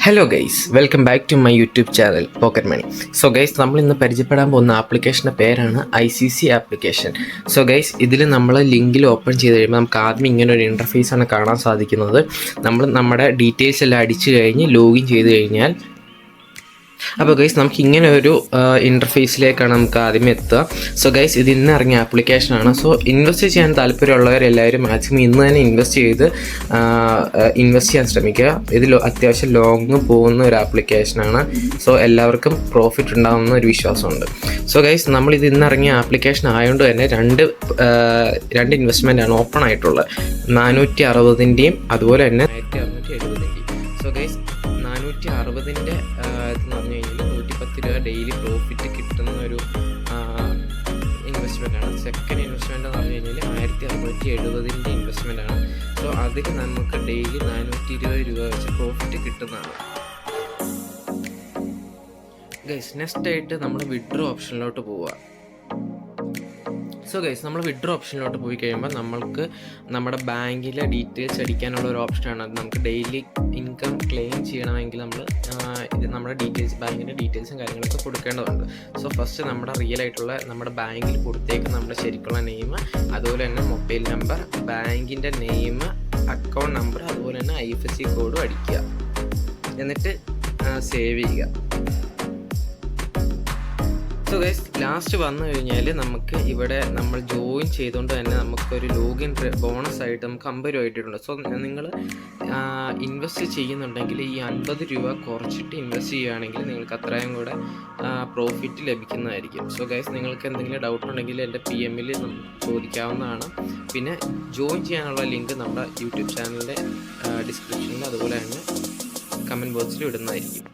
Hello guys, welcome back to my YouTube channel pocket money. So guys, നമ്മൾ ഇന്ന് പരിചയപ്പെടാൻ പോകുന്ന ആപ്ലിക്കേഷൻ്റെ പേരാണ് ICC ആപ്ലിക്കേഷൻ. സോ ഗൈസ്, ഇതിൽ നമ്മൾ ലിങ്കിൽ ഓപ്പൺ ചെയ്ത് കഴിയുമ്പോൾ നമുക്ക് ആദ്യം ഇങ്ങനെ ഒരു ഇൻ്റർഫേസാണ് കാണാൻ സാധിക്കുന്നത്. നമ്മൾ നമ്മുടെ ഡീറ്റെയിൽസ് എല്ലാം അടിച്ചു കഴിഞ്ഞ് ലോഗിൻ ചെയ്ത് കഴിഞ്ഞാൽ അപ്പോൾ ഗൈസ് നമുക്ക് ഇങ്ങനെ ഒരു ഇൻ്റർഫേസിലേക്കാണ് നമുക്ക് ആദ്യമേ എത്തുക. സോ ഗൈസ്, ഇത് ഇന്ന് ഇറങ്ങിയ ആപ്ലിക്കേഷനാണ്. സോ ഇൻവെസ്റ്റ് ചെയ്യാൻ താല്പര്യമുള്ളവരെല്ലാവരും മാക്സിമം ഇന്ന് തന്നെ ഇൻവെസ്റ്റ് ചെയ്യാൻ ശ്രമിക്കുക. ഇത് അത്യാവശ്യം ലോങ് പോകുന്ന ഒരു ആപ്ലിക്കേഷനാണ്. സോ എല്ലാവർക്കും പ്രോഫിറ്റ് ഉണ്ടാകുന്ന ഒരു വിശ്വാസമുണ്ട്. സോ ഗൈസ്, നമ്മളിത് ഇന്ന് ഇറങ്ങിയ ആപ്ലിക്കേഷൻ ആയതുകൊണ്ട് തന്നെ രണ്ട് ഇൻവെസ്റ്റ്മെൻറ്റാണ് ഓപ്പൺ ആയിട്ടുള്ളത്. 460-ൻ്റെയും അതുപോലെ തന്നെ 1670-ൻ്റെയും. സോ ഗൈസ്, 460-ൻ്റെ എന്ന് പറഞ്ഞു കഴിഞ്ഞാൽ 110 രൂപ ഡെയിലി പ്രോഫിറ്റ് കിട്ടുന്ന ഒരു ഇൻവെസ്റ്റ്മെൻറ്റാണ്. സെക്കൻഡ് ഇൻവെസ്റ്റ്മെൻറ്റ് എന്ന് പറഞ്ഞു കഴിഞ്ഞാൽ 1670-ൻ്റെ ഇൻവെസ്റ്റ്മെൻറ്റാണ്. സോ അതിൽ നമുക്ക് ഡെയിലി 420 രൂപ വെച്ച് പ്രോഫിറ്റ് കിട്ടുന്നതാണ്. ഗൈസ്, നെക്സ്റ്റ് ആയിട്ട് നമ്മൾ വിഡ്രോ ഓപ്ഷനിലോട്ട് പോവുക. സോ ഗൈസ്, നമ്മൾ വിഡ്രോ ഓപ്ഷനിലോട്ട് പോയി കഴിയുമ്പോൾ നമ്മൾക്ക് നമ്മുടെ ബാങ്കിലെ ഡീറ്റെയിൽസ് അടിക്കാനുള്ള ഒരു ഓപ്ഷനാണ്. അത് നമുക്ക് ഡെയിലി ഇൻകം ക്ലെയിം ചെയ്യണമെങ്കിൽ നമ്മുടെ ബാങ്കിൻ്റെ ഡീറ്റെയിൽസും കാര്യങ്ങളൊക്കെ കൊടുക്കേണ്ടതുണ്ട്. സോ ഫസ്റ്റ് നമ്മുടെ റിയൽ ആയിട്ടുള്ള നമ്മുടെ ബാങ്കിൽ കൊടുത്തേക്കുന്ന നമ്മുടെ ശരിക്കുള്ള നെയിം, അതുപോലെ തന്നെ മൊബൈൽ നമ്പർ, ബാങ്കിൻ്റെ നെയിം, അക്കൗണ്ട് നമ്പർ, അതുപോലെ തന്നെ IFSC കോഡും അടിക്കുക. എന്നിട്ട് സേവ് ചെയ്യുക. സോ ഗൈസ്, ലാസ്റ്റ് വന്നു കഴിഞ്ഞാൽ നമുക്ക് ഇവിടെ നമ്മൾ ജോയിൻ ചെയ്തുകൊണ്ട് തന്നെ നമുക്കൊരു ലോഗിൻ ബോണസ് ആയിട്ട് നമുക്ക് 50 രൂപ ഇട്ടിട്ടുണ്ട്. സോ നിങ്ങൾ ഇൻവെസ്റ്റ് ചെയ്യുന്നുണ്ടെങ്കിൽ ഈ 50 രൂപ കുറച്ചിട്ട് ഇൻവെസ്റ്റ് ചെയ്യുകയാണെങ്കിൽ നിങ്ങൾക്ക് അത്രയും കൂടെ പ്രോഫിറ്റ് ലഭിക്കുന്നതായിരിക്കും. സോ ഗൈസ്, നിങ്ങൾക്ക് എന്തെങ്കിലും ഡൗട്ട് ഉണ്ടെങ്കിൽ എൻ്റെ PM-ൽ ചോദിക്കാവുന്നതാണ്. പിന്നെ ജോയിൻ ചെയ്യാനുള്ള ലിങ്ക് നമ്മുടെ യൂട്യൂബ് ചാനലിൻ്റെ ഡിസ്ക്രിപ്ഷനിൽ അതുപോലെ തന്നെ കമൻറ്റ് ബോക്സിൽ ഇടുന്നതായിരിക്കും.